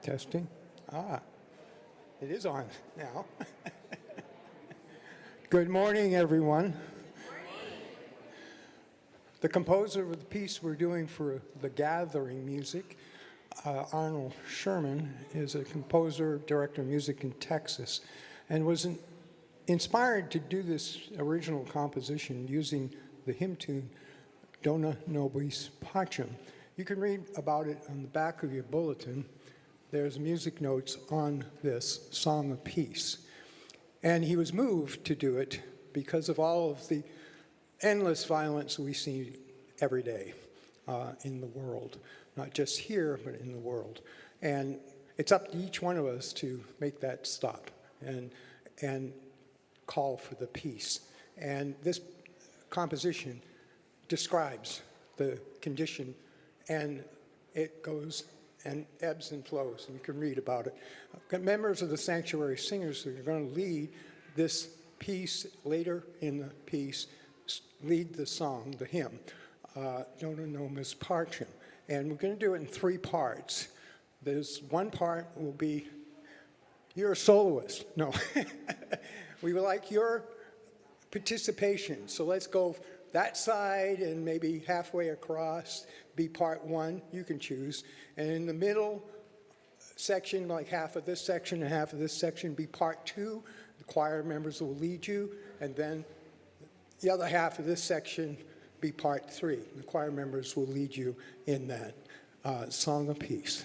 Testing. Ah, it is on now. Good morning, everyone. The composer of the piece we're doing for the gathering music, Arnold Sherman, is a composer, director of music in Texas, and was inspired to do this original composition using the hymn tune Dona Nobis Pacem. You can read about it on the back of your bulletin. There's music notes on this Song of Peace. And he was moved to do it because of all of the endless violence we see every day in the world, not just here, but in the world. And it's up to each one of us to make that stop and call for the peace. And this composition describes the condition, and it goes and ebbs and flows, and you can read about it. Members of the sanctuary singers that are going to lead this piece later in the piece, lead the song, the hymn, Dona Nobis Pacem. And we're going to do it in 3 parts. There's one part will be, you're a soloist. No. We would like your participation. So let's go that side and maybe halfway across, be part 1, you can choose. And in the middle section, like half of this section and half of this section, be part 2. The choir members will lead you, and then the other half of this section be part 3. The choir members will lead you in that Song of Peace.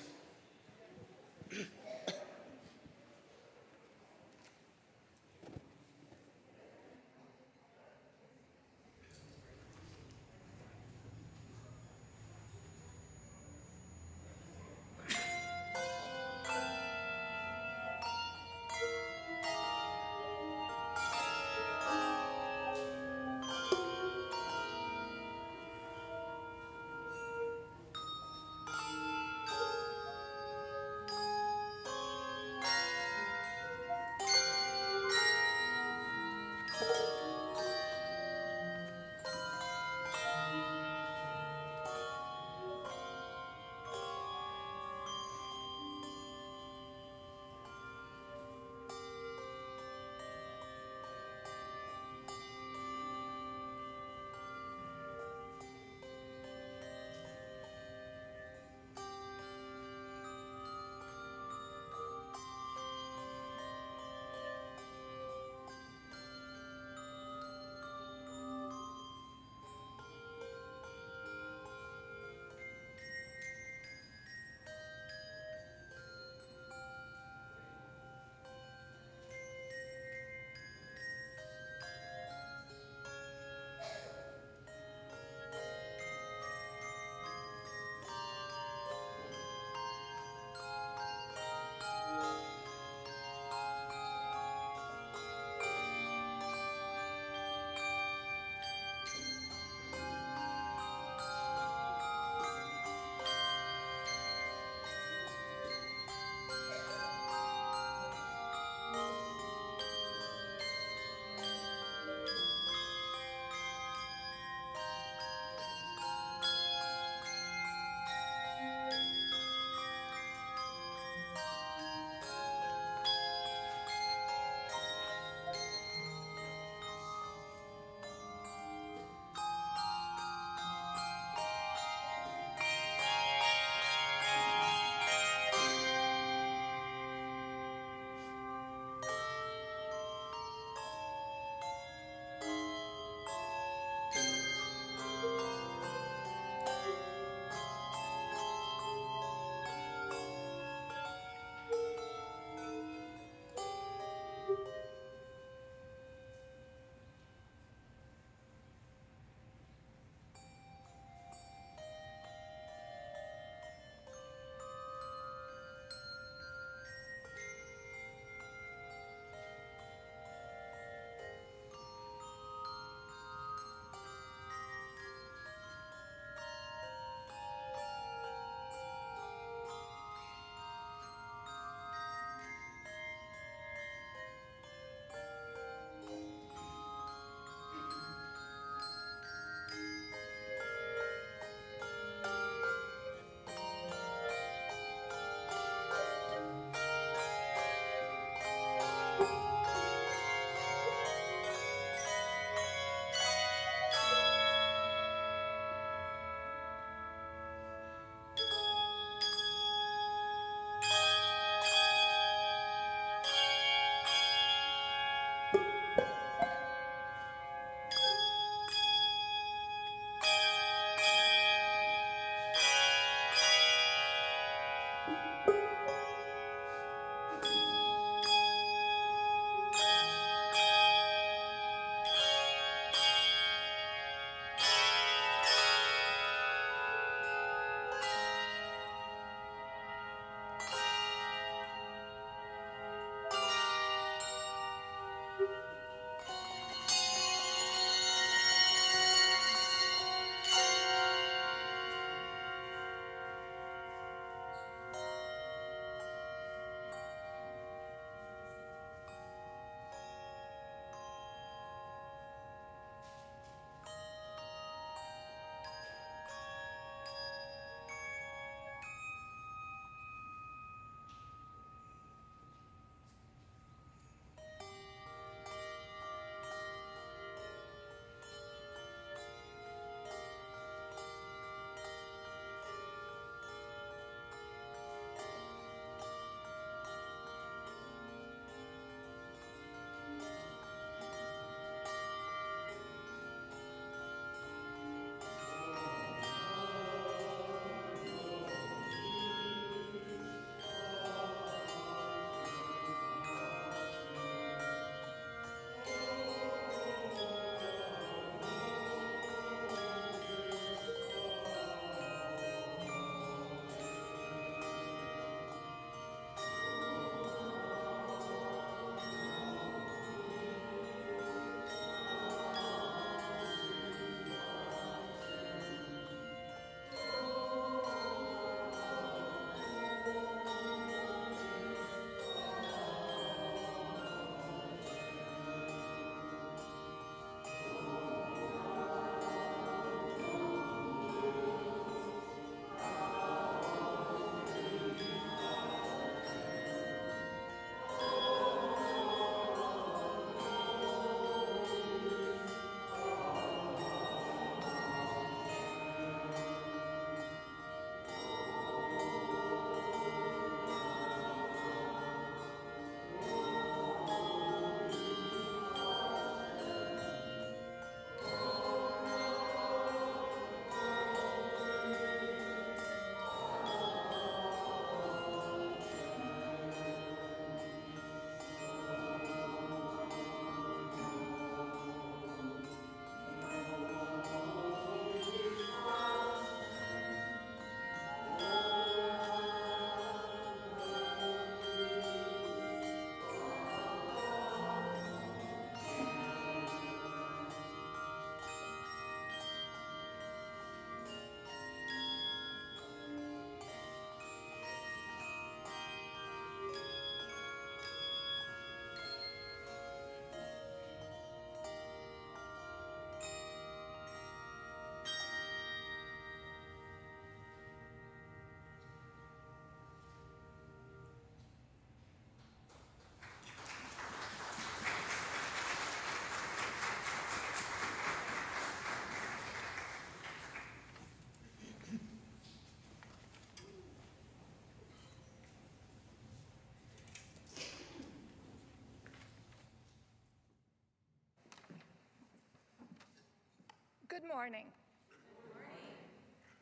Good morning.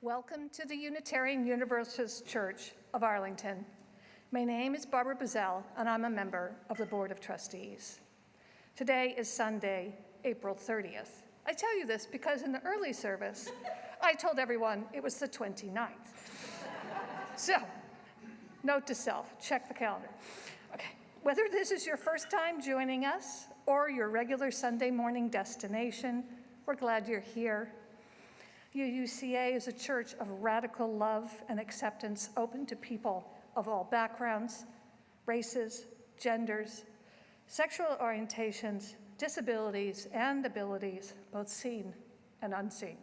Welcome to the Unitarian Universalist Church of Arlington. My name is Barbara Bazell, and I'm a member of the Board of Trustees. Today is Sunday, April 30th. I tell you this because in the early service, I told everyone it was the 29th. So, note to self, check the calendar. Okay, whether this is your first time joining us or your regular Sunday morning destination, we're glad you're here. UUCA is a church of radical love and acceptance, open to people of all backgrounds, races, genders, sexual orientations, disabilities, and abilities, both seen and unseen.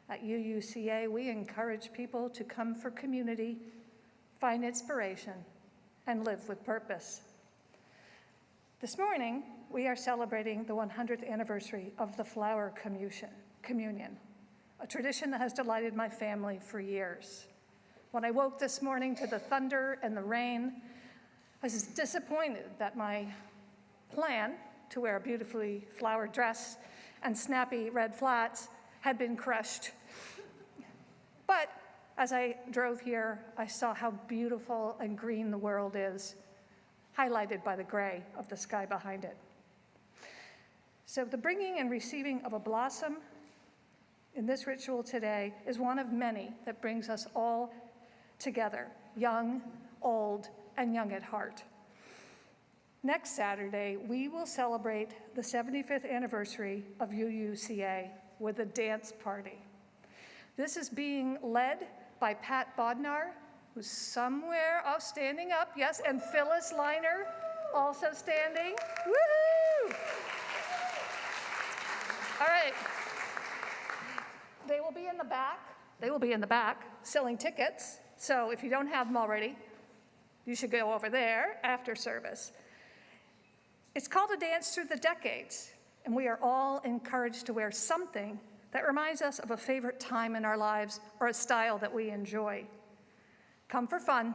At UUCA, we encourage people to come for community, find inspiration, and live with purpose. This morning, we are celebrating the 100th anniversary of the Flower Communion, a tradition that has delighted my family for years. When I woke this morning to the thunder and the rain, I was disappointed that my plan to wear a beautifully flowered dress and snappy red flats had been crushed. But as I drove here, I saw how beautiful and green the world is, highlighted by the gray of the sky behind it. So the bringing and receiving of a blossom in this ritual today is one of many that brings us all together, young, old, and young at heart. Next Saturday, we will celebrate the 75th anniversary of UUCA with a dance party. This is being led by Pat Bodnar, who's somewhere, standing up, yes, and Phyllis Liner, also standing. Woohoo! All right. They will be in the back. They will be in the back selling tickets. So if you don't have them already, you should go over there after service. It's called A Dance Through the Decades, and we are all encouraged to wear something that reminds us of a favorite time in our lives or a style that we enjoy. Come for fun,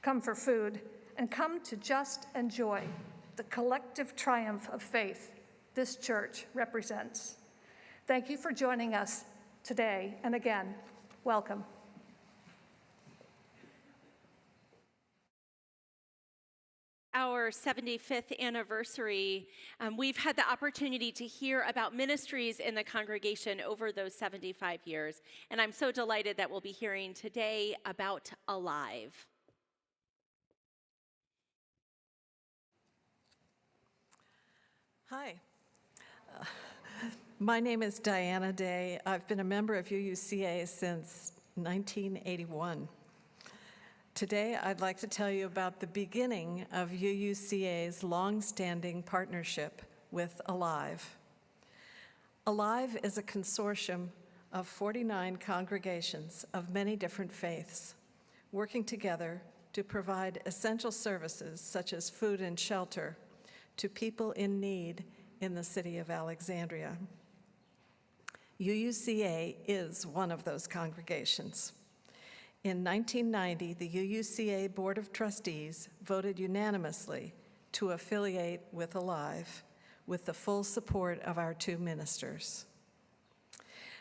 come for food, and come to just enjoy the collective triumph of faith this church represents. Thank you for joining us today, and again, welcome. Our 75th anniversary, we've had the opportunity to hear about ministries in the congregation over those 75 years, and I'm so delighted that we'll be hearing today about Alive. Hi. My name is Diana Day. I've been a member of UUCA since 1981. Today, I'd like to tell you about the beginning of UUCA's long-standing partnership with Alive. Alive is a consortium of 49 congregations of many different faiths, working together to provide essential services such as food and shelter to people in need in the city of Alexandria. UUCA is one of those congregations. In 1990, the UUCA Board of Trustees voted unanimously to affiliate with Alive with the full support of our two ministers.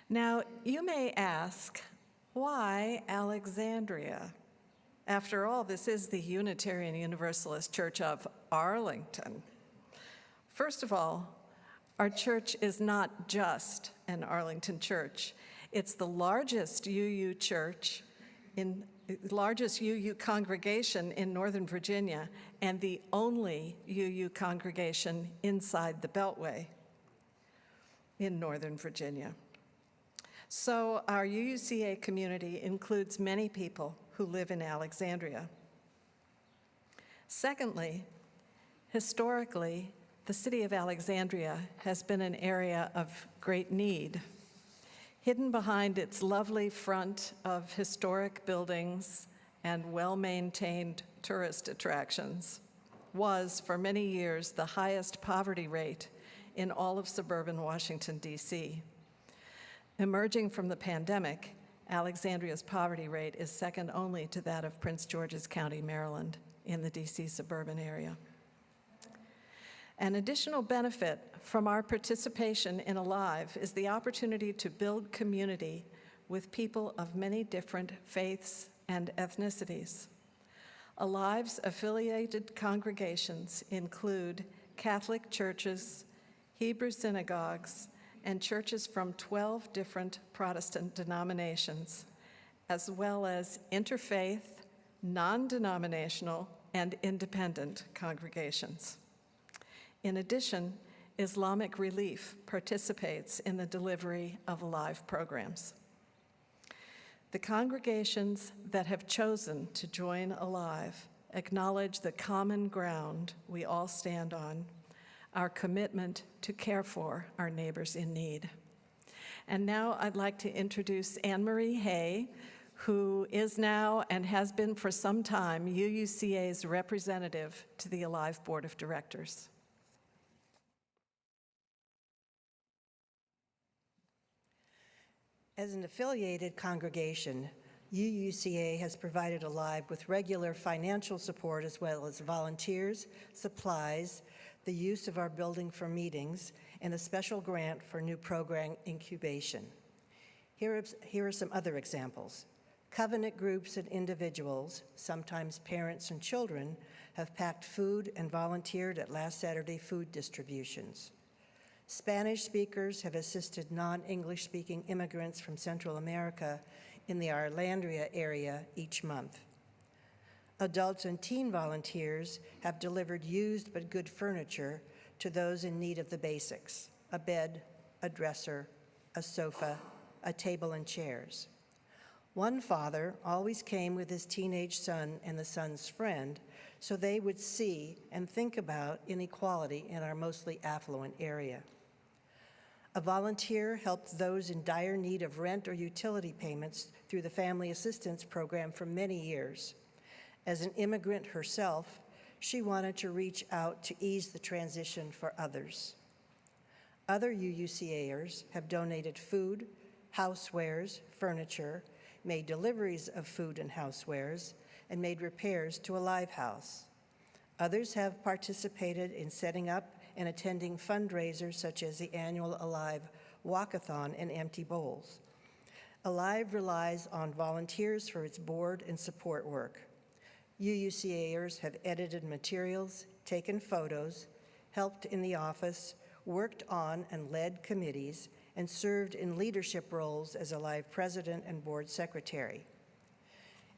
Now, you may ask, why Alexandria? After all, this is the Unitarian Universalist Church of Arlington. First of all, our church is not just an Arlington church. It's the largest UU church largest UU congregation in Northern Virginia and the only UU congregation inside the Beltway in Northern Virginia. So our UUCA community includes many people who live in Alexandria. Secondly, historically, the city of Alexandria has been an area of great need. Hidden behind its lovely front of historic buildings and well-maintained tourist attractions was, for many years, the highest poverty rate in all of suburban Washington, D.C. Emerging from the pandemic, Alexandria's poverty rate is second only to that of Prince George's County, Maryland, in the D.C. suburban area. An additional benefit from our participation in Alive is the opportunity to build community with people of many different faiths and ethnicities. Alive's affiliated congregations include Catholic churches, Hebrew synagogues, and churches from 12 different Protestant denominations, as well as interfaith, non-denominational, and independent congregations. In addition, Islamic Relief participates in the delivery of Alive programs. The congregations that have chosen to join Alive acknowledge the common ground we all stand on, our commitment to care for our neighbors in need. And now I'd like to introduce Anne Marie Hay, who is now and has been for some time UUCA's representative to the Alive Board of Directors. As an affiliated congregation, UUCA has provided Alive with regular financial support as well as volunteers, supplies, the use of our building for meetings, and a special grant for new program incubation. Here are some other examples. Covenant groups and individuals, sometimes parents and children, have packed food and volunteered at last Saturday food distributions. Spanish speakers have assisted non-English speaking immigrants from Central America in the Arlandria area each month. Adults and teen volunteers have delivered used but good furniture to those in need of the basics: a bed, a dresser, a sofa, a table and chairs. One father always came with his teenage son and the son's friend so they would see and think about inequality in our mostly affluent area. A volunteer helped those in dire need of rent or utility payments through the Family Assistance Program for many years. As an immigrant herself, she wanted to reach out to ease the transition for others. Other UUCAers have donated food, housewares, furniture, made deliveries of food and housewares, and made repairs to a live house. Others have participated in setting up and attending fundraisers such as the annual Alive Walkathon and Empty Bowls. Alive relies on volunteers for its board and support work. UUCAers have edited materials, taken photos, helped in the office, worked on and led committees, and served in leadership roles as Alive president and board secretary.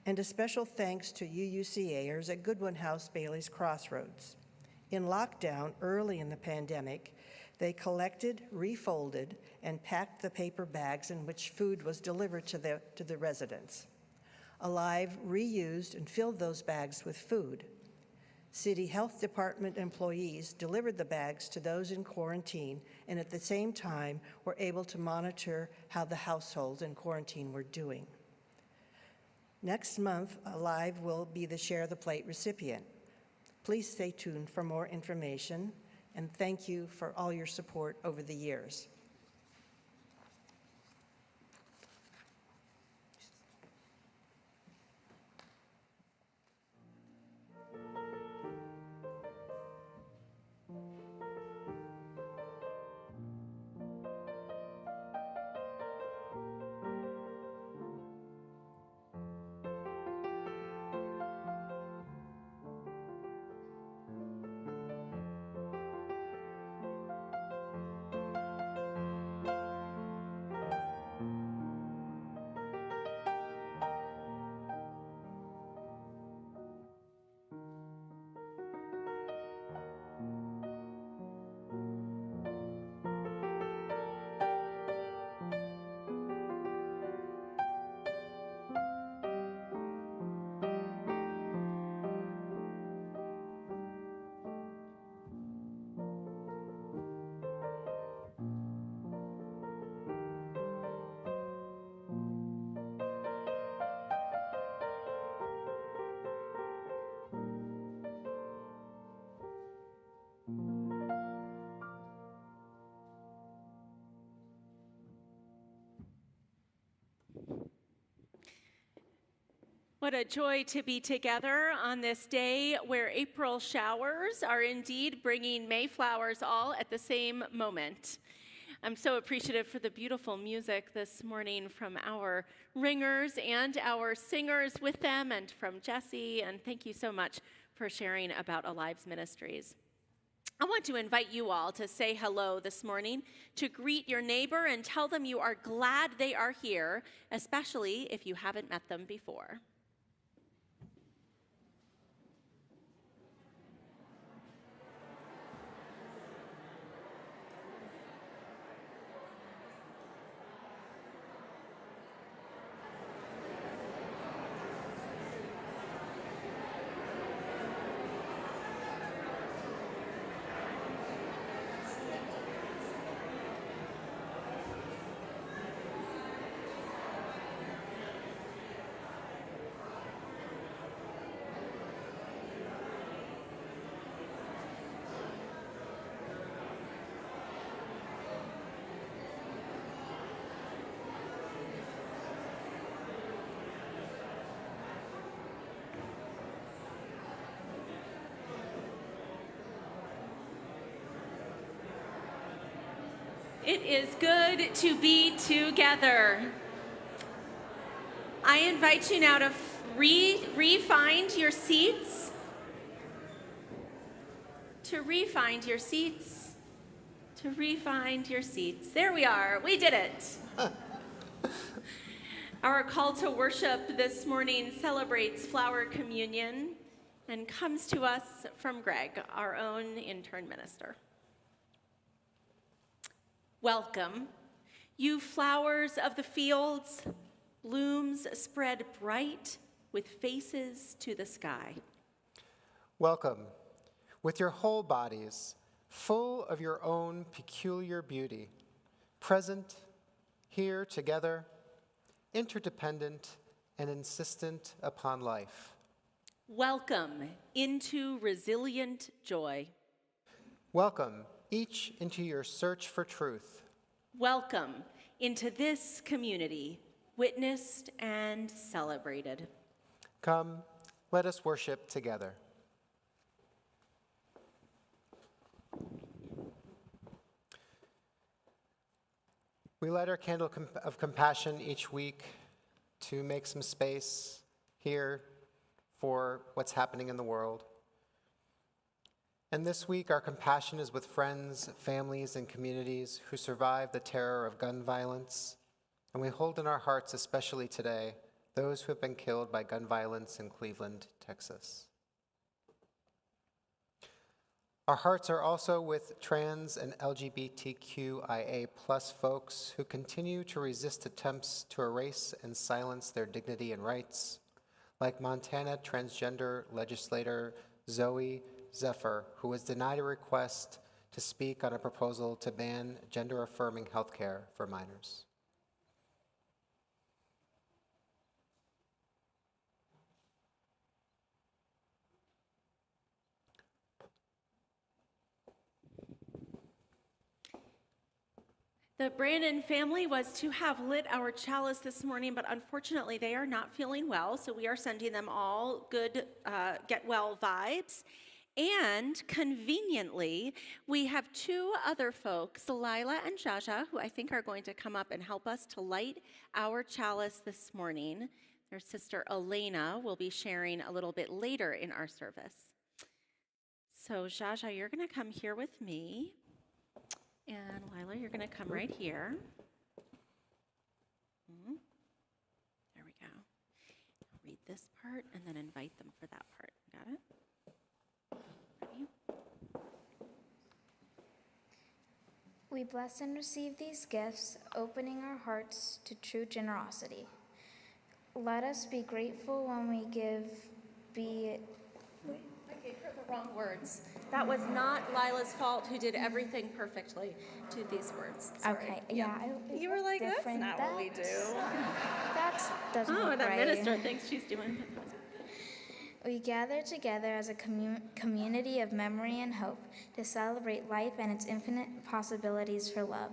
And a special thanks to UUCAers at Goodwin House Bailey's Crossroads. In lockdown early in the pandemic, they collected, refolded, and packed the paper bags in which food was delivered to the residents. Alive reused and filled those bags with food. City Health Department employees delivered the bags to those in quarantine and at the same time were able to monitor how the households in quarantine were doing. Next month, Alive will be the Share the Plate recipient. Please stay tuned for more information, and thank you for all your support over the years. What a joy to be together on this day where April showers are indeed bringing May flowers all at the same moment. I'm so appreciative for the beautiful music this morning from our ringers and our singers with them, and from Jesse, and thank you so much for sharing about Alive's ministries. I want to invite you all to say hello this morning, to greet your neighbor and tell them you are glad they are here, especially if you haven't met them before. It is good to be together. I invite you now to re-find your seats. To re-find your seats. To re-find your seats. There we are. We did it. Our call to worship this morning celebrates Flower Communion and comes to us from Greg, our own intern minister. Welcome, you flowers of the fields, blooms spread bright with faces to the sky. Welcome, with your whole bodies, full of your own peculiar beauty, present, here together, interdependent and insistent upon life. Welcome into resilient joy. Welcome, each into your search for truth. Welcome into this community, witnessed and celebrated. Come, let us worship together. We light our candle of compassion each week to make some space here for what's happening in the world. And this week, our compassion is with friends, families, and communities who survived the terror of gun violence. And we hold in our hearts, especially today, those who have been killed by gun violence in Cleveland, Texas. Our hearts are also with trans and LGBTQIA+ folks who continue to resist attempts to erase and silence their dignity and rights, like Montana transgender legislator Zoe Zephyr, who was denied a request to speak on a proposal to ban gender-affirming healthcare for minors. The Brandon family was to have lit our chalice this morning, but unfortunately they are not feeling well, so we are sending them all good get well vibes. And conveniently, we have two other folks, Lila and Jaja, who I think are going to come up and help us to light our chalice this morning. Their sister Elena will be sharing a little bit later in our service. So Jaja, you're going to come here with me. And Lila, you're going to come right here. There we go. Read this part and then invite them for that part. Got it? Ready? We bless and receive these gifts, opening our hearts to true generosity. Let us be grateful when we give, be it... I gave her the wrong words. That was not Lila's fault, who did everything perfectly to these words. Sorry. Okay, yeah. You were like, that's not what we do. That doesn't Oh, look that right. minister thinks she's doing it. We gather together as a community of memory and hope to celebrate life and its infinite possibilities for love.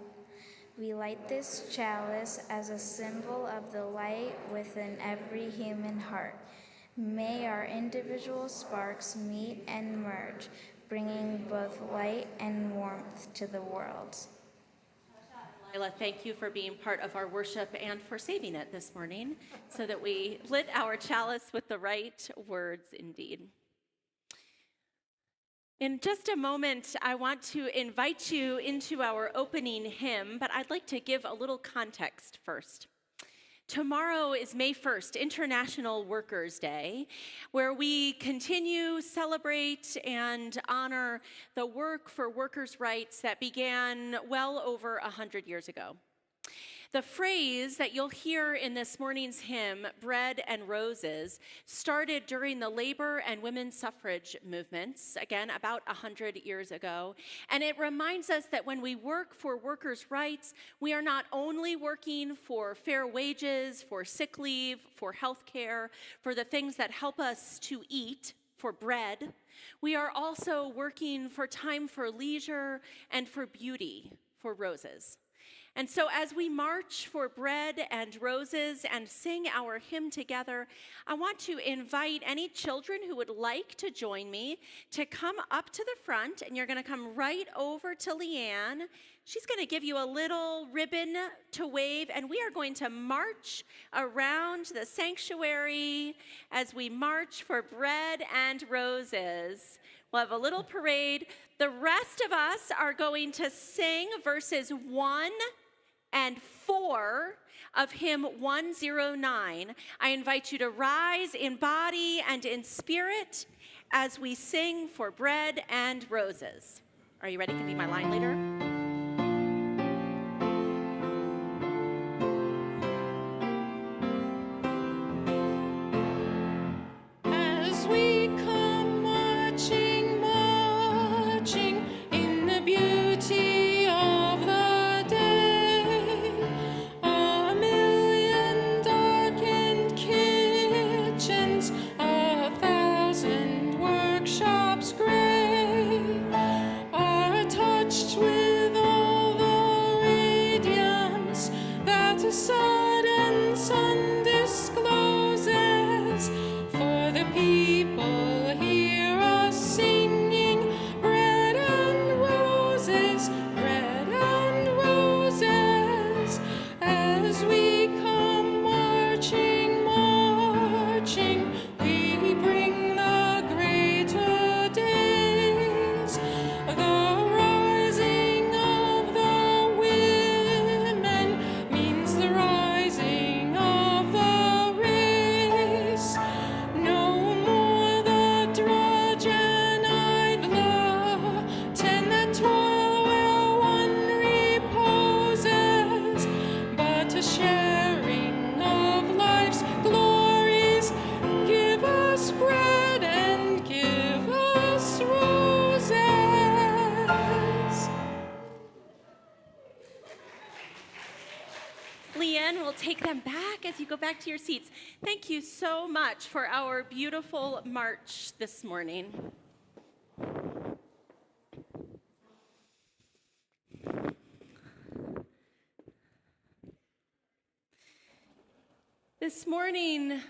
We light this chalice as a symbol of the light within every human heart. May our individual sparks meet and merge, bringing both light and warmth to the world. Lila, thank you for being part of our worship and for saving it this morning so that we lit our chalice with the right words indeed. In just a moment, I want to invite you into our opening hymn, but I'd like to give a little context first. Tomorrow is May 1st, International Workers' Day, where we continue, celebrate, and honor the work for workers' rights that began well over 100 years ago. The phrase that you'll hear in this morning's hymn, Bread and Roses, started during the labor and women's suffrage movements, again, about 100 years ago. And it reminds us that when we work for workers' rights, we are not only working for fair wages, for sick leave, for health care, for the things that help us to eat, for bread. We are also working for time for leisure and for beauty, for roses. And so as we march for bread and roses and sing our hymn together, I want to invite any children who would like to join me to come up to the front, and you're going to come right over to Leanne. She's going to give you a little ribbon to wave, and we are going to march around the sanctuary as we march for bread and roses. We'll have a little parade. The rest of us are going to sing verses 1 and 4 of hymn 109. I invite you to rise in body and in spirit as we sing for bread and roses. Are you ready to be my line leader? As we come marching, marching in the beauty of the day, a million darkened kitchens, 1,000 workshops gray, are touched with all the radiance that a sudden sun discloses. For the people hear us singing bread and roses, as we come marching, marching, we bring the greater days, the rising of the women means the rising of the race. No more the drudge and idler, tend that toil where one reposes, but a sharing of life's glories. Give us bread and give us roses. Leanne will take them back as you go back to your seats. Thank you so much for our beautiful march this morning. This morning,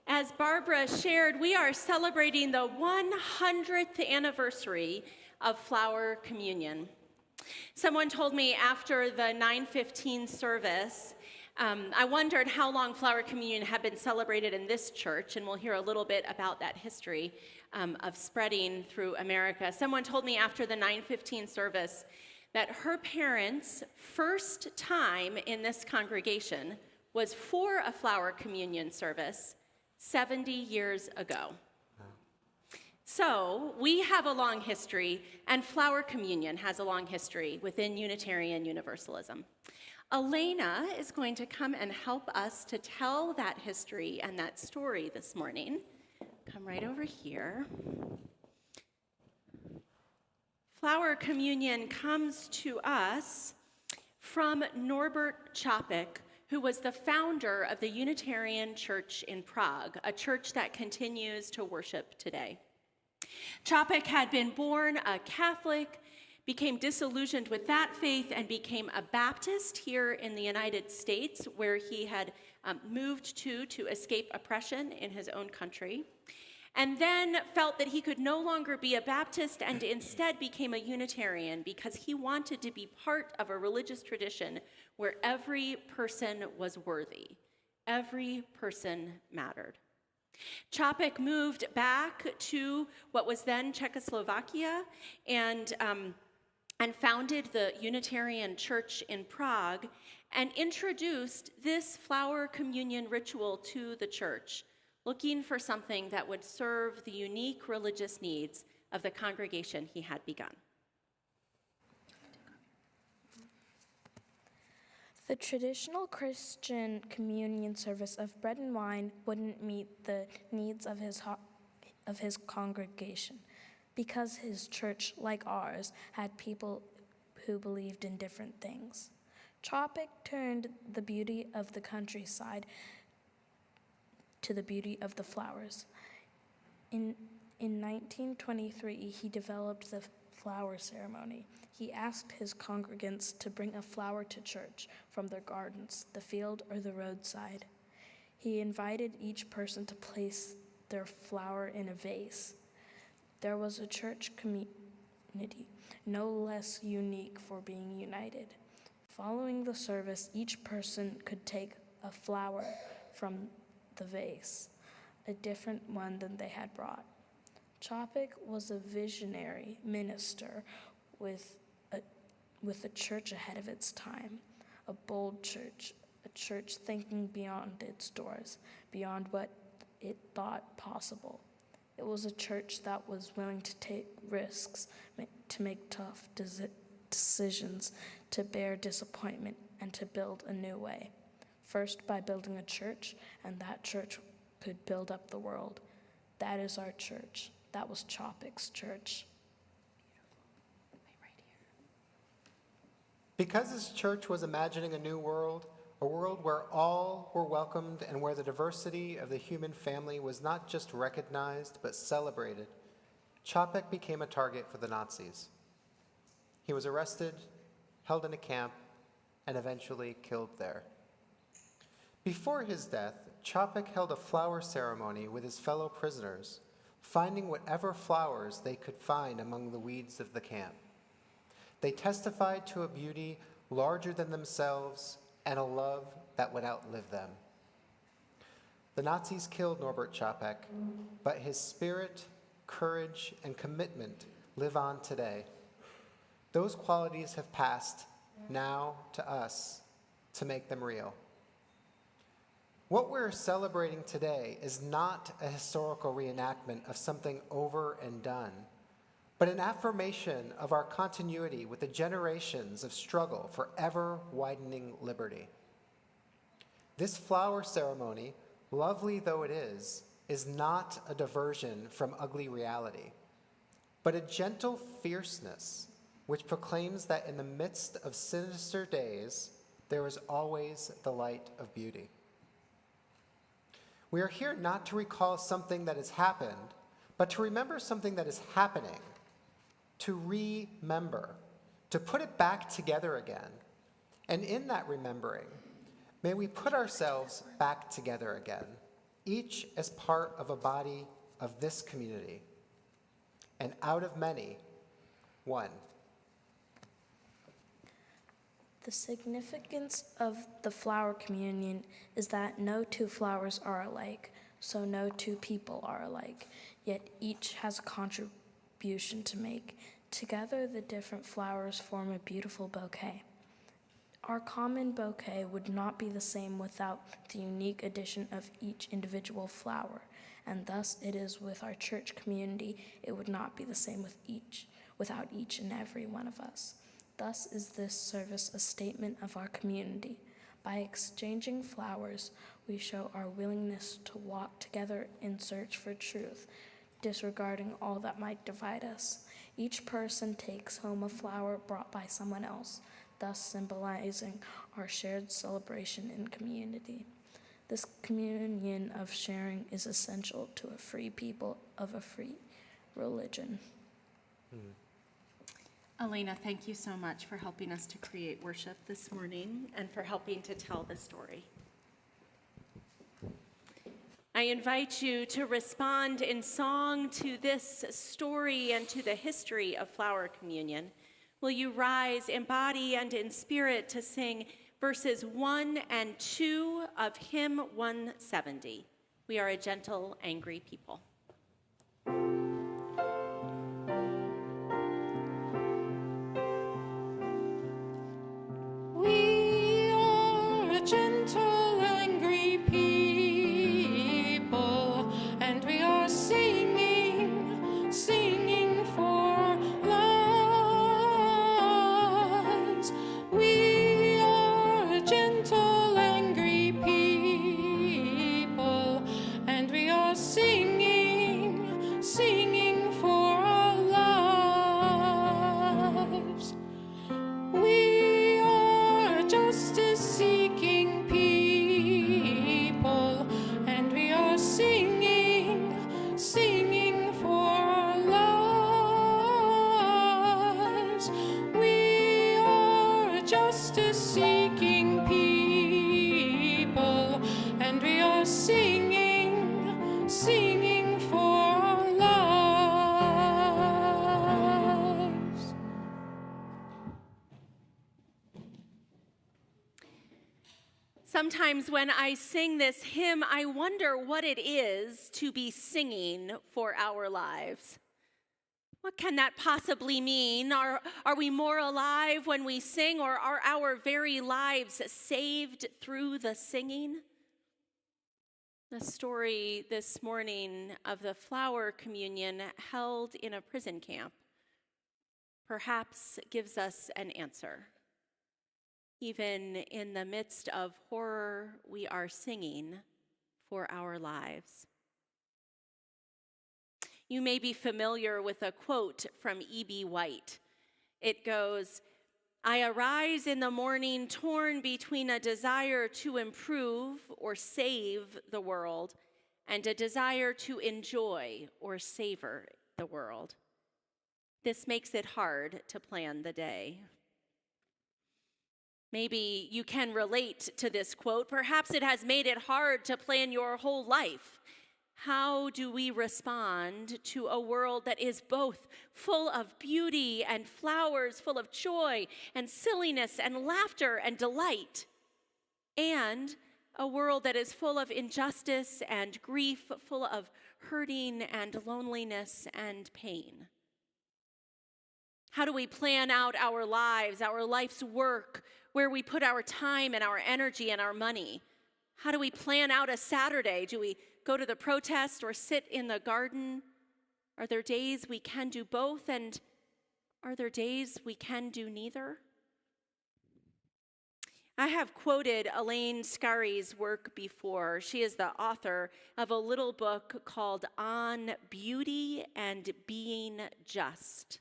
as Barbara shared, we are celebrating the 100th anniversary of Flower Communion. Someone told me after the 9:15 service, I wondered how long Flower Communion had been celebrated in this church, and we'll hear a little bit about that history of spreading through America. Someone told me after the 9:15 service that her parents' first time in this congregation was for a Flower Communion service 70 years ago. So we have a long history, and Flower Communion has a long history within Unitarian Universalism. Elena is going to come and help us to tell that history and that story this morning. Come right over here. Flower Communion comes to us from Norbert Čapek, who was the founder of the Unitarian Church in Prague, a church that continues to worship today. Čapek had been born a Catholic, became disillusioned with that faith and became a Baptist here in the United States, where he had moved to escape oppression in his own country, and then felt that he could no longer be a Baptist and instead became a Unitarian because he wanted to be part of a religious tradition where every person was worthy. Every person mattered. Čapek moved back to what was then Czechoslovakia and founded the Unitarian Church in Prague and introduced this flower communion ritual to the church, looking for something that would serve the unique religious needs of the congregation he had begun. The traditional Christian communion service of bread and wine wouldn't meet the needs of his congregation because his church, like ours, had people who believed in different things. Čapek turned the beauty of the countryside to the beauty of the flowers. In 1923, he developed the flower ceremony. He asked his congregants to bring a flower to church from their gardens, the field, or the roadside. He invited each person to place their flower in a vase. There was a church community, no less unique for being united. Following the service, each person could take a flower from the vase, a different one than they had brought. Čapek was a visionary minister with a church ahead of its time, a bold church, a church thinking beyond its doors, beyond what it thought possible. It was a church that was willing to take risks, to make tough decisions, to bear disappointment, and to build a new way. First by building a church, and that church could build up the world. That is our church. That was Čapek's church. Because his church was imagining a new world, a world where all were welcomed and where the diversity of the human family was not just recognized but celebrated, Čapek became a target for the Nazis. He was arrested, held in a camp, and eventually killed there. Before his death, Čapek held a flower ceremony with his fellow prisoners, finding whatever flowers they could find among the weeds of the camp. They testified to a beauty larger than themselves and a love that would outlive them. The Nazis killed Norbert Čapek, but his spirit, courage, and commitment live on today. Those qualities have passed now to us to make them real. What we're celebrating today is not a historical reenactment of something over and done, but an affirmation of our continuity with the generations of struggle for ever-widening liberty. This flower ceremony, lovely though it is not a diversion from ugly reality, but a gentle fierceness which proclaims that in the midst of sinister days, there is always the light of beauty. We are here not to recall something that has happened, but to remember something that is happening, to remember, to put it back together again. And in that remembering, may we put ourselves back together again, each as part of a body of this community. And out of many, one. The significance of the flower communion is that no two flowers are alike, so no two people are alike, yet each has a contribution to make. Together, the different flowers form a beautiful bouquet. Our common bouquet would not be the same without the unique addition of each individual flower, and thus it is with our church community. It would not be the same without each and every one of us. Thus is this service a statement of our community. By exchanging flowers, we show our willingness to walk together in search for truth, disregarding all that might divide us. Each person takes home a flower brought by someone else, thus symbolizing our shared celebration in community. This communion of sharing is essential to a free people of a free religion. Elena, thank you so much for helping us to create worship this morning and for helping to tell the story. I invite you to respond in song to this story and to the history of Flower Communion. Will you rise in body and in spirit to sing verses 1 and 2 of hymn 170? We are a gentle, angry people. We are a gentle, angry people, and we are singing, singing for lives. We are a gentle, angry people, and we are singing, singing for our lives. We are justice-seeking people, and we are singing, singing for our lives. We are justice-seeking people, and we are singing, singing for our lives. Sometimes when I sing this hymn, I wonder what it is to be singing for our lives. What can that possibly mean? Are we more alive when we sing, or are our very lives saved through the singing? The story this morning of the Flower Communion held in a prison camp perhaps gives us an answer. Even in the midst of horror, we are singing for our lives. You may be familiar with a quote from E.B. White. It goes, "I arise in the morning torn between a desire to improve or save the world and a desire to enjoy or savor the world. This makes it hard to plan the day." Maybe you can relate to this quote. Perhaps it has made it hard to plan your whole life. How do we respond to a world that is both full of beauty and flowers, full of joy and silliness and laughter and delight, and a world that is full of injustice and grief, full of hurting and loneliness and pain? How do we plan out our lives, our life's work, where we put our time and our energy and our money? How do we plan out a Saturday? Do we go to the protest or sit in the garden? Are there days we can do both, and are there days we can do neither? I have quoted Elaine Scarry's work before. She is the author of a little book called On Beauty and Being Just.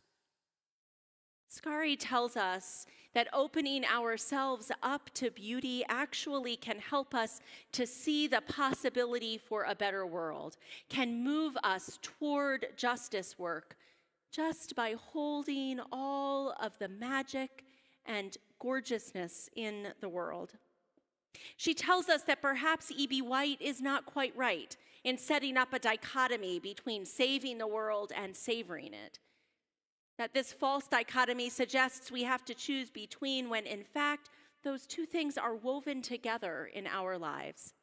Scarry tells us that opening ourselves up to beauty actually can help us to see the possibility for a better world, can move us toward justice work just by holding all of the magic and gorgeousness in the world. She tells us that perhaps E.B. White is not quite right in setting up a dichotomy between saving the world and savoring it. That this false dichotomy suggests we have to choose between, when in fact those two things are woven together in our lives.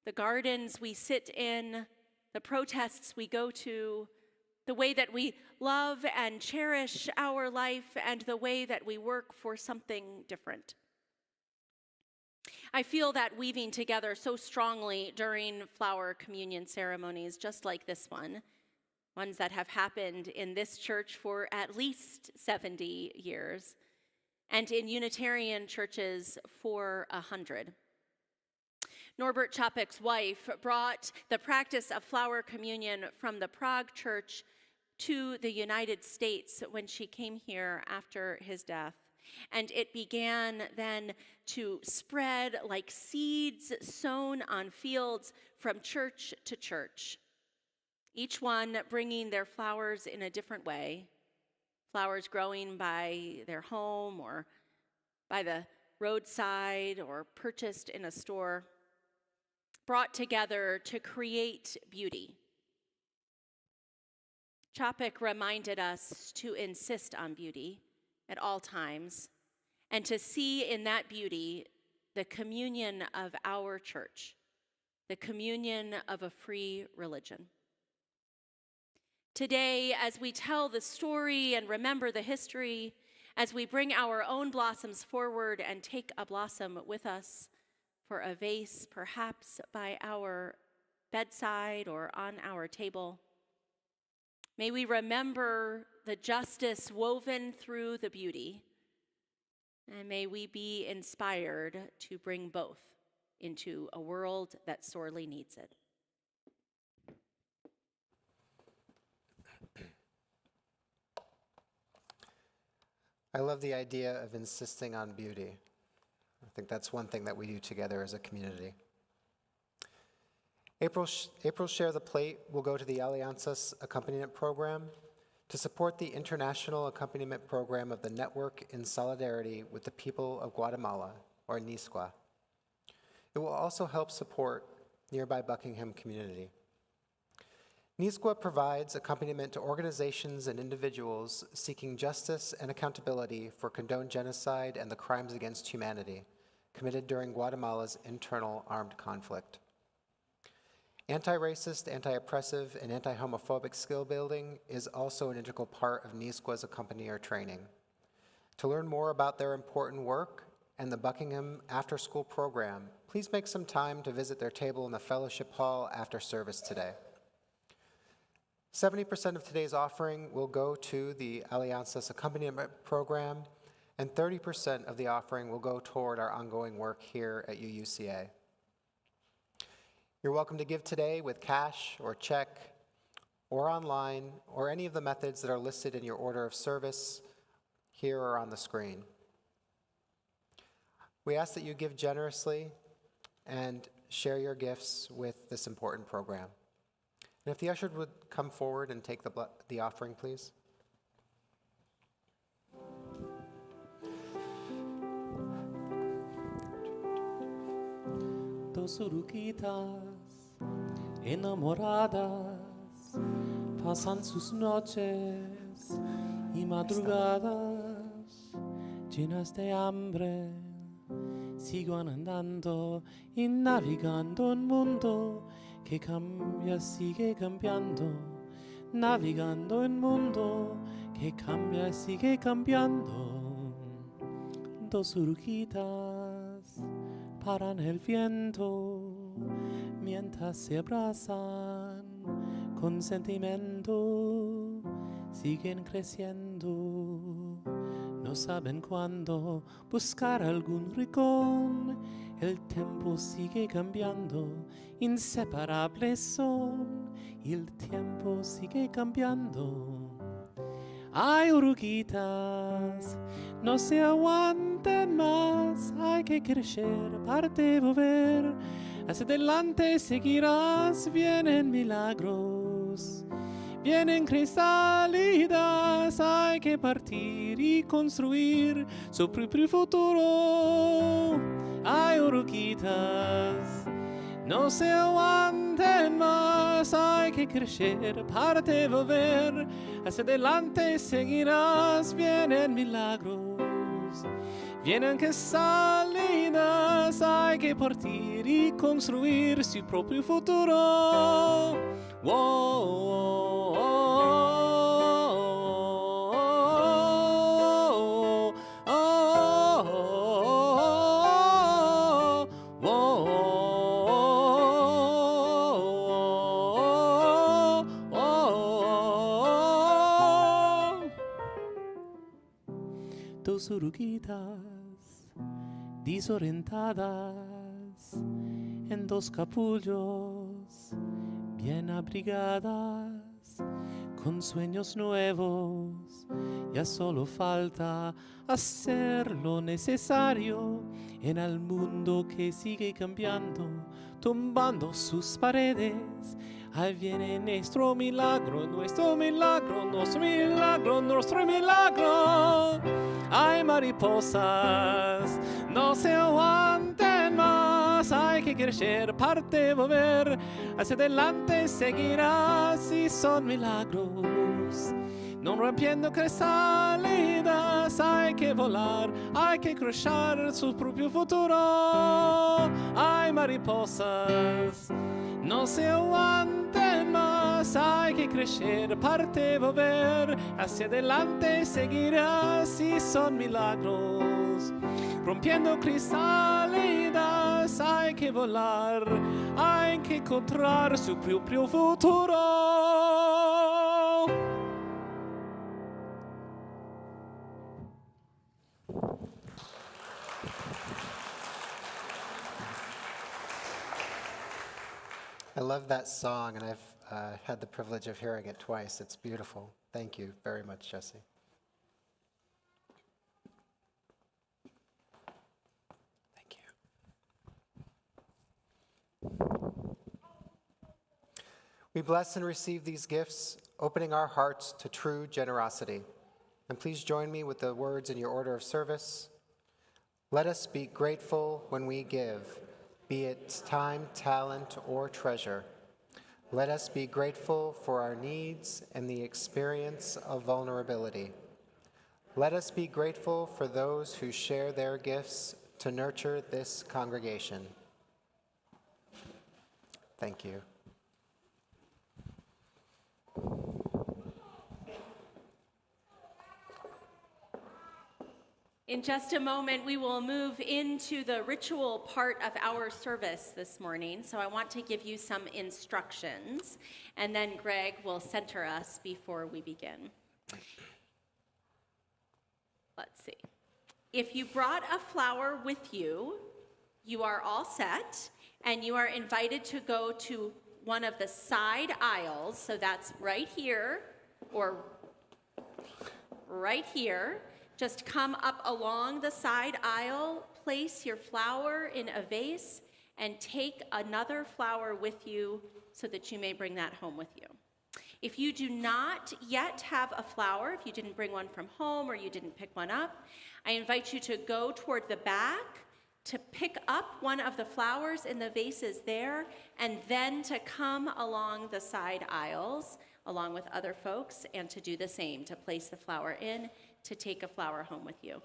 The gardens we sit in, the protests we go to, the way that we love and cherish our life, and the way that we work for something different. I feel that weaving together so strongly during Flower Communion ceremonies, just like this one, ones that have happened in this church for at least 70 years, and in Unitarian churches for 100. Norbert Čapek's wife brought the practice of Flower Communion from the Prague church to the United States when she came here after his death. And it began then to spread like seeds sown on fields from church to church, each one bringing their flowers in a different way, flowers growing by their home or by the roadside or purchased in a store, brought together to create beauty. Chapek reminded us to insist on beauty at all times and to see in that beauty the communion of our church, the communion of a free religion. Today, as we tell the story and remember the history, as we bring our own blossoms forward and take a blossom with us for a vase, perhaps by our bedside or on our table, may we remember the justice woven through the beauty, and may we be inspired to bring both into a world that sorely needs it. I love the idea of insisting on beauty. I think that's one thing that we do together as a community. April's Share the Plate will go to the Alianzas Accompaniment Program to support the international accompaniment program of the Network in Solidarity with the People of Guatemala, or NISQUA. It will also help support nearby Buckingham community. NISQUA provides accompaniment to organizations and individuals seeking justice and accountability for condoned genocide and the crimes against humanity committed during Guatemala's internal armed conflict. Anti-racist, anti-oppressive, and anti-homophobic skill building is also an integral part of NISQUA's accompanier training. To learn more about their important work and the Buckingham After School program, please make some time to visit their table in the fellowship hall after service today. 70% of today's offering will go to the Alianzas Accompaniment Program, and 30% of the offering will go toward our ongoing work here at UUCA. You're welcome to give today with cash or check or online or any of the methods that are listed in your order of service here or on the screen. We ask that you give generously and share your gifts with this important program. And if the usher would come forward and take the offering, please. Dos uruquitas enamoradas pasan sus noches y madrugadas llenas de hambre. Sigan andando y navegando un mundo que cambia, sigue cambiando. Navegando un mundo que cambia, sigue cambiando. Dos uruquitas paran el viento mientras se abrazan con sentimiento, siguen creciendo, no saben cuándo buscar algún rincón, el tiempo sigue cambiando, inseparables son, y el tiempo sigue cambiando. Ay, oruguitas, no se aguanten más, hay que crecer, parte volver, hacia adelante seguirás, vienen milagros, vienen cristalidas, hay que partir y construir su propio futuro. Ay, oruguitas, no se aguanten más, hay que crecer, parte volver, hacia adelante seguirás, vienen milagros, vienen que salidas, hay que partir y construir su propio futuro. Dos oruguitas desorientadas en dos capullos bien abrigadas con sueños nuevos, ya solo falta hacer lo necesario en el mundo que sigue cambiando, tumbando sus paredes, ahí viene nuestro milagro, nuestro milagro, nuestro milagro, nuestro milagro. Hay mariposas, no se aguanten más, hay que crecer, parte, mover, hacia adelante seguirás y son milagros. No rompiendo cristalidas, hay que volar, hay que cruzar su propio futuro. Hay mariposas, no se aguanten más, hay que crecer, parte, volver, hacia adelante seguirás y son milagros. Rompiendo cristalidas, hay que volar, hay que encontrar su propio futuro. I love that song, and I've had the privilege of hearing it twice. It's beautiful. Thank you very much, Jesse. Thank you. We bless and receive these gifts, opening our hearts to true generosity. And please join me with the words in your order of service. Let us be grateful when we give, be it time, talent, or treasure. Let us be grateful for our needs and the experience of vulnerability. Let us be grateful for those who share their gifts to nurture this congregation. Thank you. In just a moment, we will move into the ritual part of our service this morning. So I want to give you some instructions, and then Greg will center us before we begin. Let's see. If you brought a flower with you, you are all set, and you are invited to go to one of the side aisles. So that's right here or right here. Just come up along the side aisle, place your flower in a vase, and take another flower with you so that you may bring that home with you. If you do not yet have a flower, if you didn't bring one from home or you didn't pick one up, I invite you to go toward the back to pick up one of the flowers in the vases there, and then to come along the side aisles along with other folks and to do the same, to place the flower in, to take a flower home with you.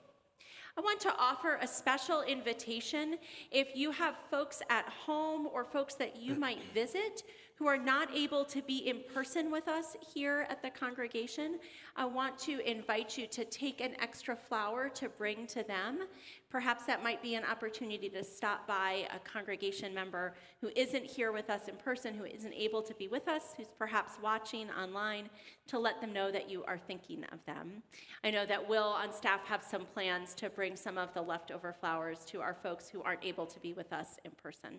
I want to offer a special invitation. If you have folks at home or folks that you might visit who are not able to be in person with us here at the congregation, I want to invite you to take an extra flower to bring to them. Perhaps that might be an opportunity to stop by a congregation member who isn't here with us in person, who isn't able to be with us, who's perhaps watching online, to let them know that you are thinking of them. I know that Will on staff have some plans to bring some of the leftover flowers to our folks who aren't able to be with us in person.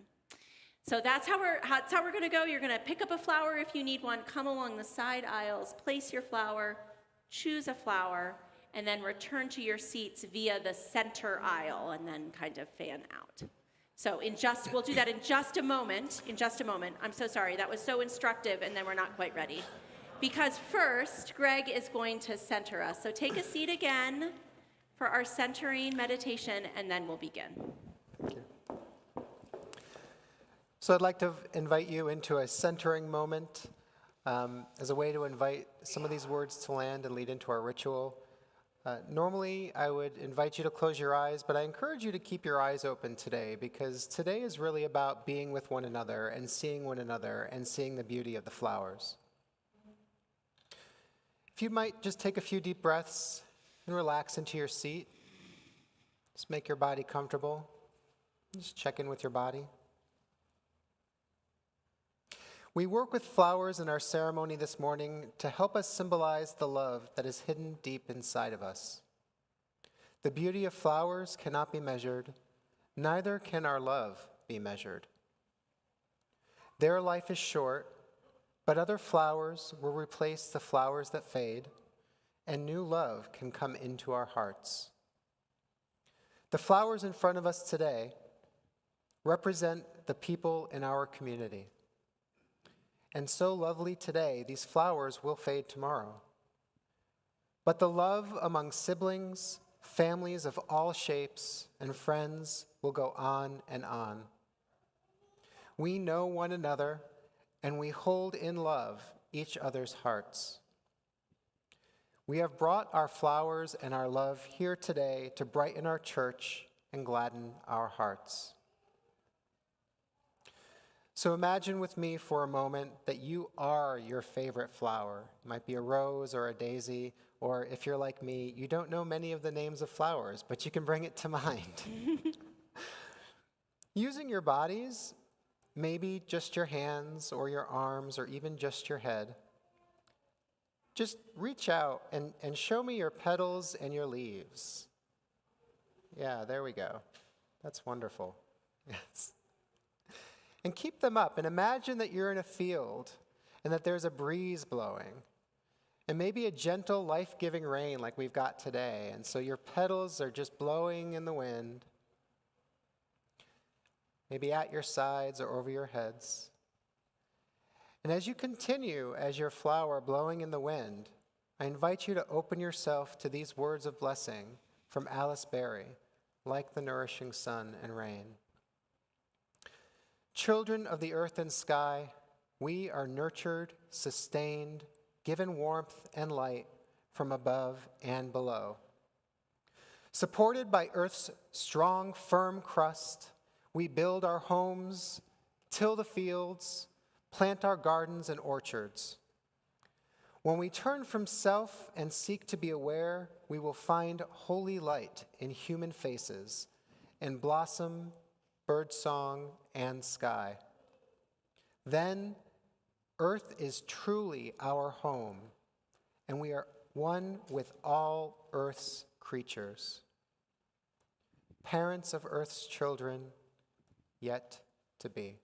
So that's how we're going to go. You're going to pick up a flower if you need one, come along the side aisles, place your flower, choose a flower, and then return to your seats via the center aisle and then kind of fan out. So we'll do that in just a moment. I'm so sorry. That was so instructive, and then we're not quite ready. Because first, Greg is going to center us. So take a seat again for our centering meditation, and then we'll begin. Thank you. So I'd like to invite you into a centering moment as a way to invite some of these words to land and lead into our ritual. Normally, I would invite you to close your eyes, but I encourage you to keep your eyes open today, because today is really about being with one another and seeing the beauty of the flowers. If you might just take a few deep breaths and relax into your seat. Just make your body comfortable. Just check in with your body. We work with flowers in our ceremony this morning to help us symbolize the love that is hidden deep inside of us. The beauty of flowers cannot be measured, neither can our love be measured. Their life is short, but other flowers will replace the flowers that fade, and new love can come into our hearts. The flowers in front of us today represent the people in our community. and so lovely today, these flowers will fade tomorrow. But the love among siblings, families of all shapes, and friends will go on and on. We know one another, and we hold in love each other's hearts. We have brought our flowers and our love here today to brighten our church and gladden our hearts. So imagine with me for a moment that you are your favorite flower. It might be a rose or a daisy, or if you're like me, you don't know many of the names of flowers, but you can bring it to mind. Using your bodies, maybe just your hands or your arms or even just your head, just reach out and show me your petals and your leaves. Yeah, there we go. That's wonderful. Yes. And keep them up and imagine that you're in a field and that there's a breeze blowing and maybe a gentle, life-giving rain like we've got today. And so your petals are just blowing in the wind, maybe at your sides or over your heads. And as you continue as your flower blowing in the wind, I invite you to open yourself to these words of blessing from Alice Berry, like the nourishing sun and rain. Children of the earth and sky, we are nurtured, sustained, given warmth and light from above and below. Supported by earth's strong, firm crust, we build our homes, till the fields, plant our gardens and orchards. When we turn from self and seek to be aware, we will find holy light in human faces, in blossom, birdsong, and sky. Then, earth is truly our home, and we are one with all earth's creatures. Parents of earth's children, yet to be.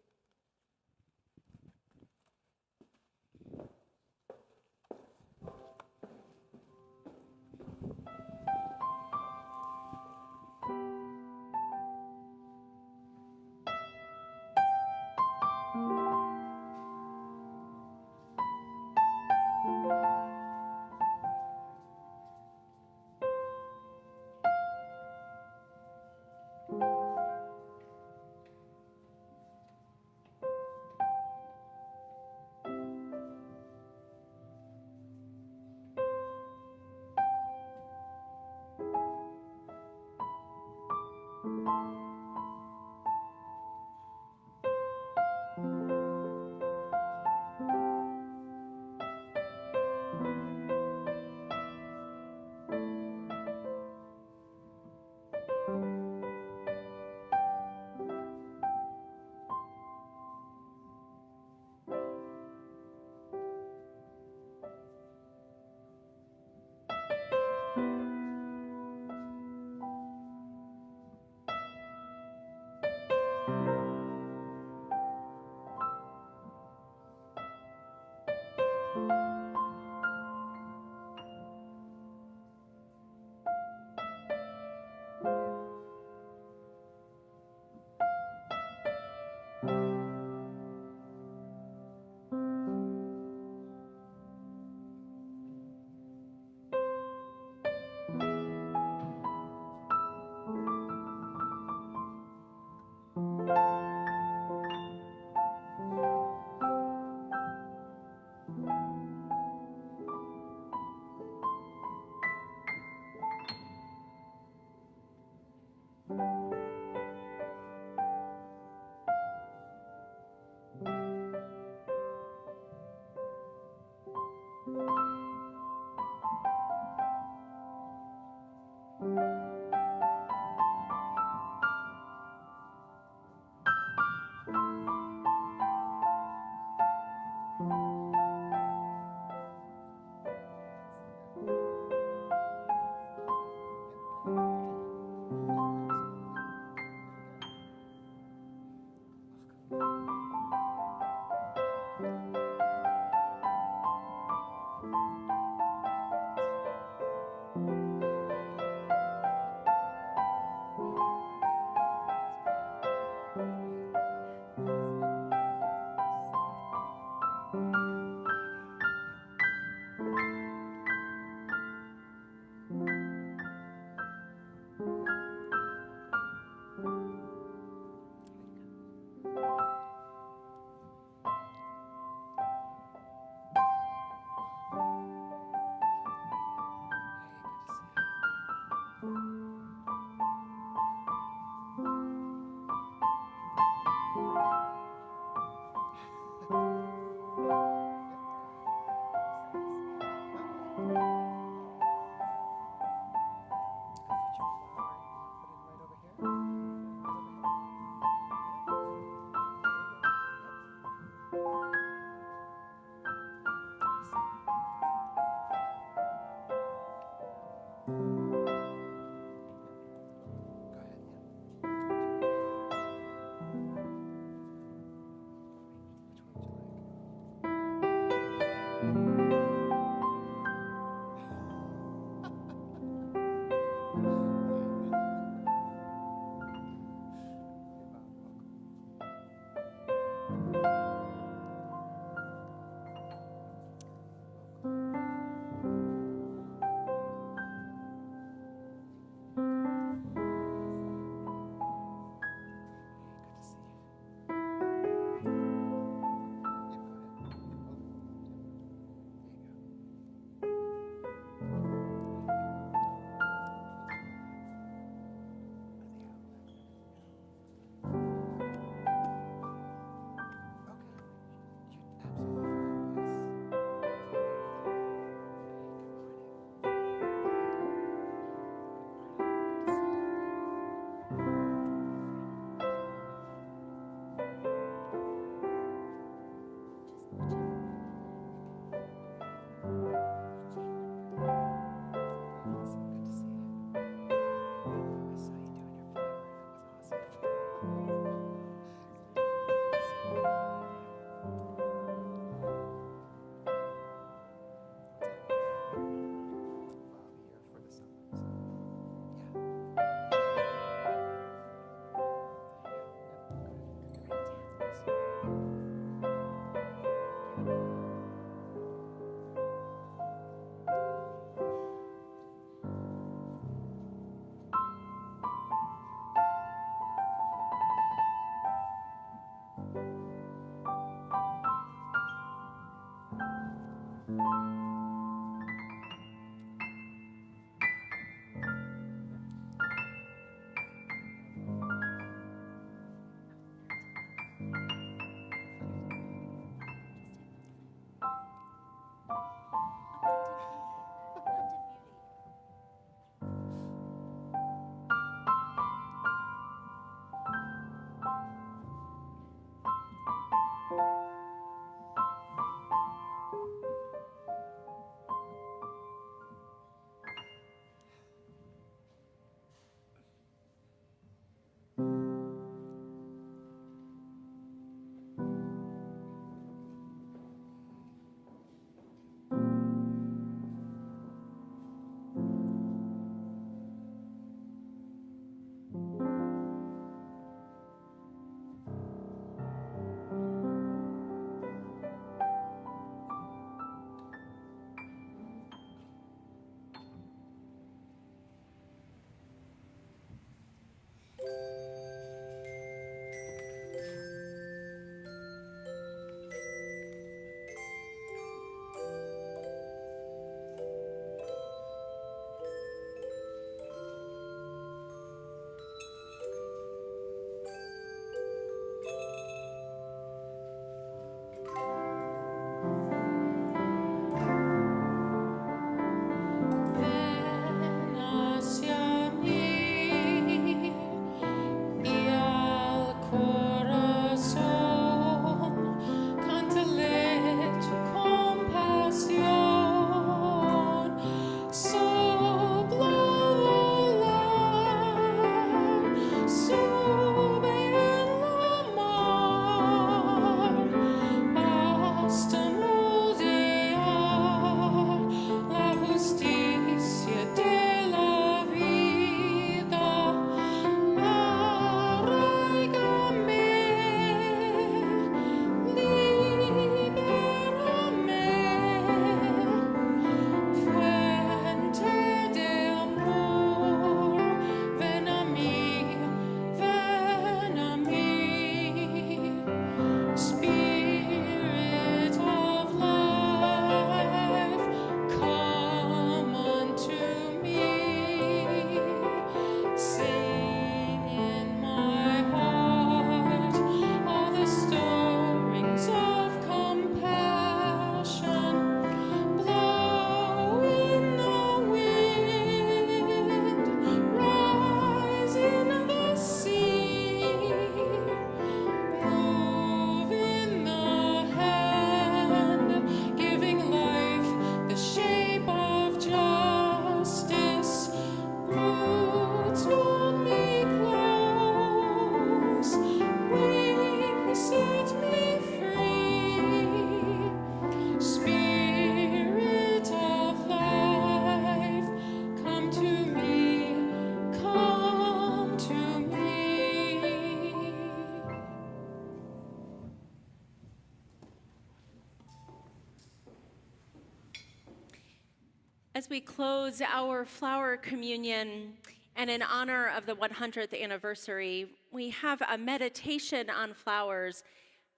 As we close our flower communion and in honor of the 100th anniversary, we have a meditation on flowers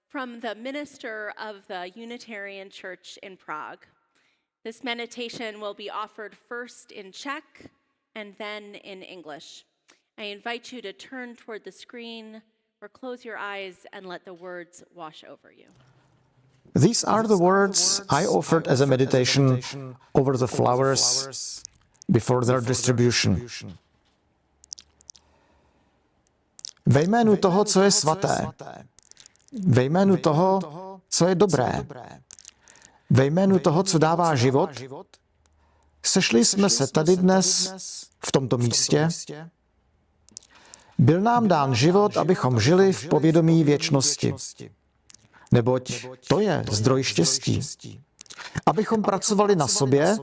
from the minister of the Unitarian Church in Prague. This meditation will be offered first in Czech and then in English. I invite you to turn toward the screen or close your eyes and let the words wash over you. These are the words I offered as a meditation over the flowers before their distribution. Ve jménu toho, co je svaté, ve jménu toho, co je dobré, ve jménu toho, co dává život, sešli jsme se tady dnes, v tomto místě. Byl nám dán život, abychom žili v povědomí věčnosti. Neboť to je zdroj štěstí. Abychom pracovali na sobě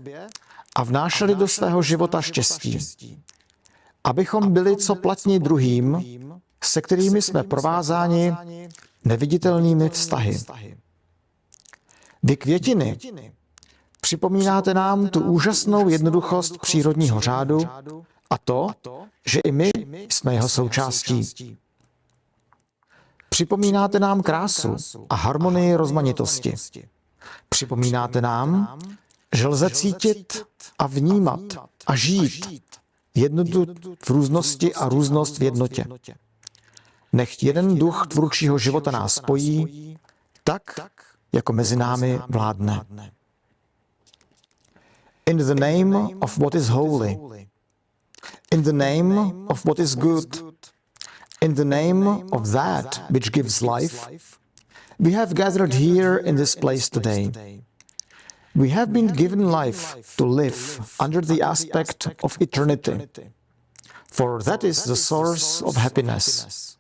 a vnášeli do svého života štěstí. Abychom byli co platní druhým, se kterými jsme provázáni neviditelnými vztahy. Vy květiny, připomínáte nám tu úžasnou jednoduchost přírodního řádu a to, že i my jsme jeho součástí. Připomínáte nám krásu a harmonii rozmanitosti. Připomínáte nám, že lze cítit a vnímat a žít jednotu v různosti a různost v jednotě. Nechť jeden duch tvůrčího života nás spojí, tak, jako mezi námi vládne. In the name of what is holy, in the name of what is good, in the name of that which gives life, we have gathered here in this place today. We have been given life to live under the aspect of eternity, for that is the source of happiness.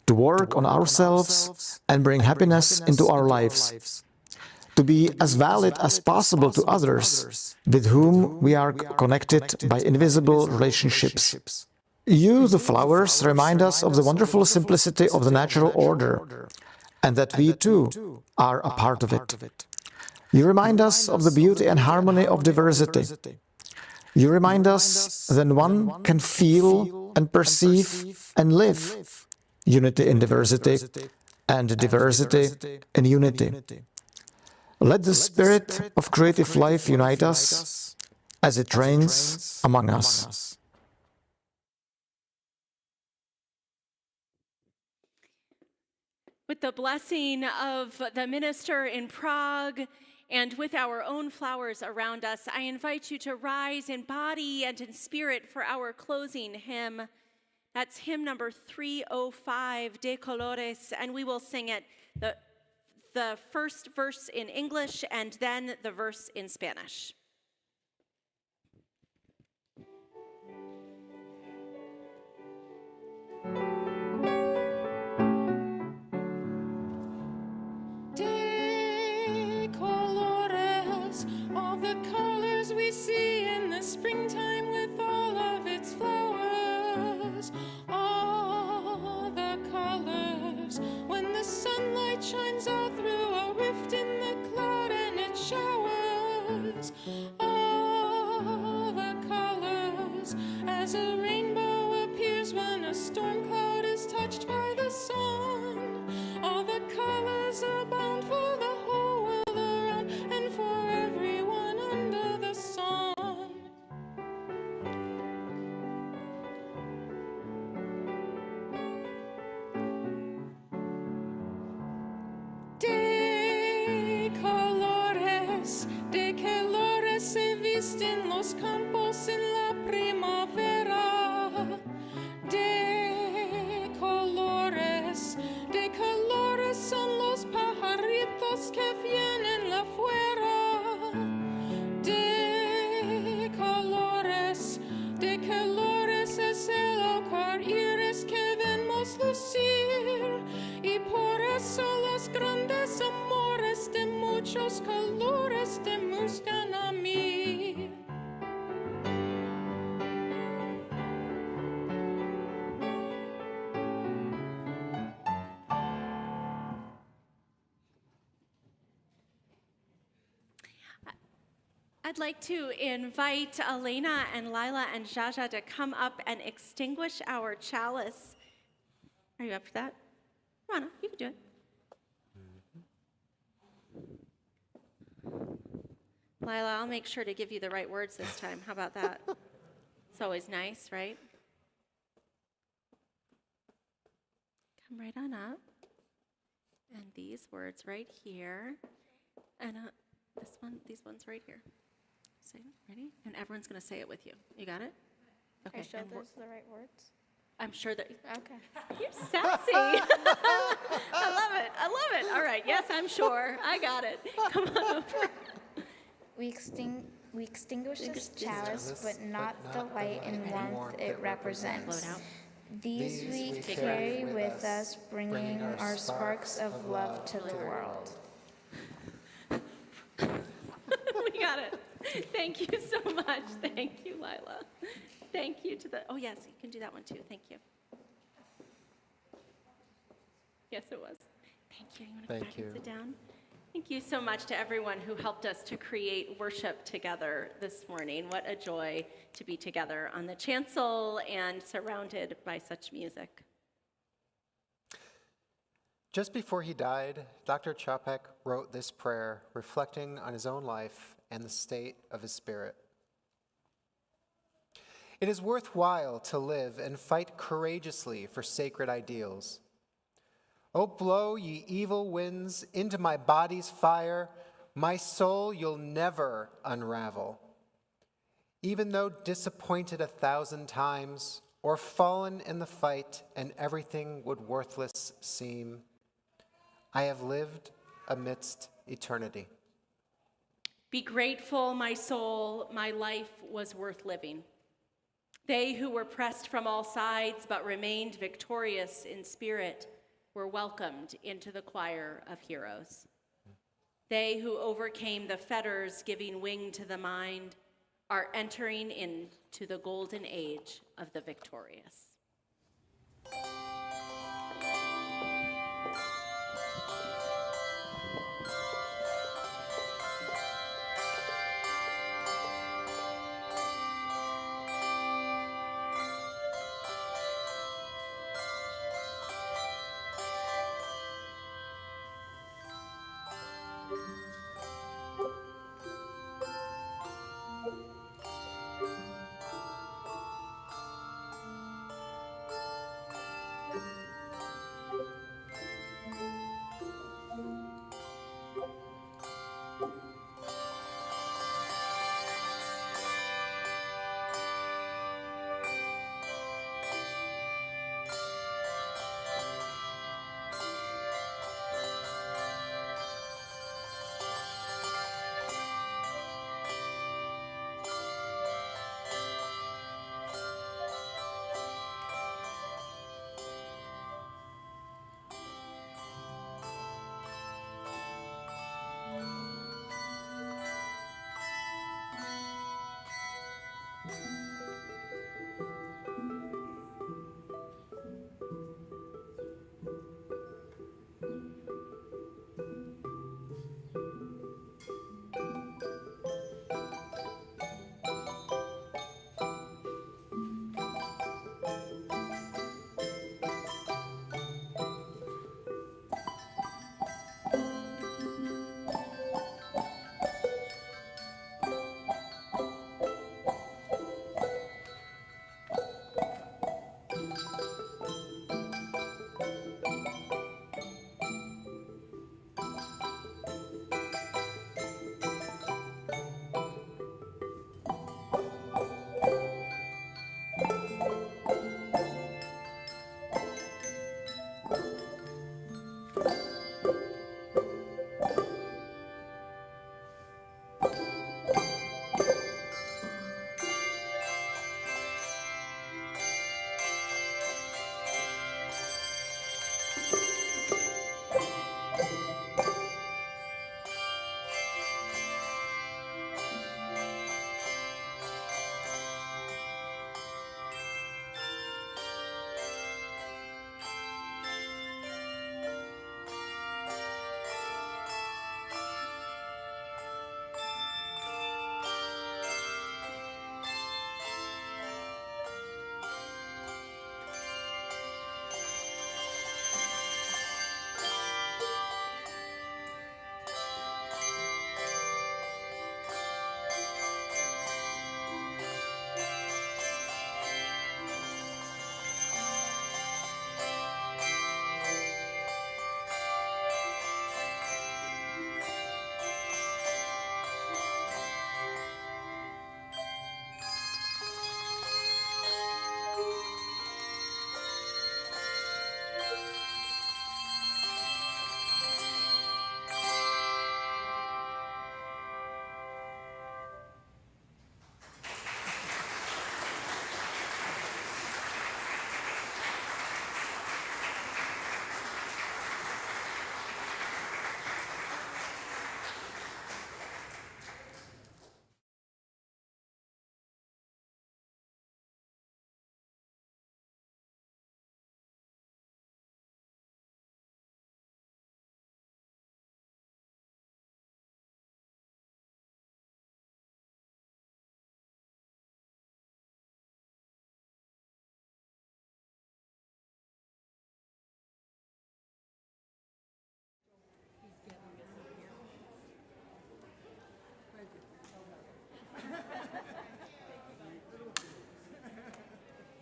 To work on ourselves and bring happiness into our lives, to be as valid as possible to others with whom we are connected by invisible relationships. You, the flowers, remind us of the wonderful simplicity of the natural order, and that we too are a part of it. You remind us of the beauty and harmony of diversity. You remind us that one can feel and perceive and live unity in diversity and diversity in unity. Let the spirit of creative life unite us as it reigns among us. With the blessing of the minister in Prague and with our own flowers around us, I invite you to rise in body and in spirit for our closing hymn. That's hymn number 305, De Colores, and we will sing it, the first verse in English and then the verse in Spanish. De colores, all the colors we see in the springtime with all of its flowers. All the colors, when the sunlight shines out through a rift in the cloud and it showers. All the colors, as a rainbow appears when a storm cloud is touched by the sun. All the colors are bound for the whole world around and for everyone under the sun. De colores se visten los campos en la primavera. De colores son los pajaritos que vienen afuera. De colores es el arcoíris que vemos lucir, y por eso los grandes amores de muchos colores te buscan a mí. I'd like to invite Elena and Lila and Jaja to come up and extinguish our chalice. Are you up for that? Come on, you can do it. Lila, I'll make sure to give you the right words this time. How about that? It's always nice, right? Come right on up. And these words right here. And these ones right here. Say, ready? And everyone's going to say it with you. You got it? Okay. Are you sure those are the right words? I'm sure that. Okay. You're sassy. I love it. All right. Yes, I'm sure. I got it. Come on over. We extinguish this chalice, but not the light and warmth it represents. These we carry with us, bringing our sparks of love to the world. We got it. Thank you so much. Thank you, Lila. Thank you to the, oh yes, you can do that one too. Thank you. Yes, it was. Thank you. You want to go back and sit down? Thank you so much to everyone who helped us to create worship together this morning. What a joy to be together on the chancel and surrounded by such music. Just before he died, Dr. Chapek wrote this prayer, reflecting on his own life and the state of his spirit. It is worthwhile to live and fight courageously for sacred ideals. O blow, ye evil winds, into my body's fire, my soul you'll never unravel. Even though disappointed 1,000 times, or fallen in the fight, and everything would worthless seem, I have lived amidst eternity. Be grateful, my soul, my life was worth living. They who were pressed from all sides but remained victorious in spirit were welcomed into the choir of heroes. They who overcame the fetters giving wing to the mind are entering into the golden age of the victorious.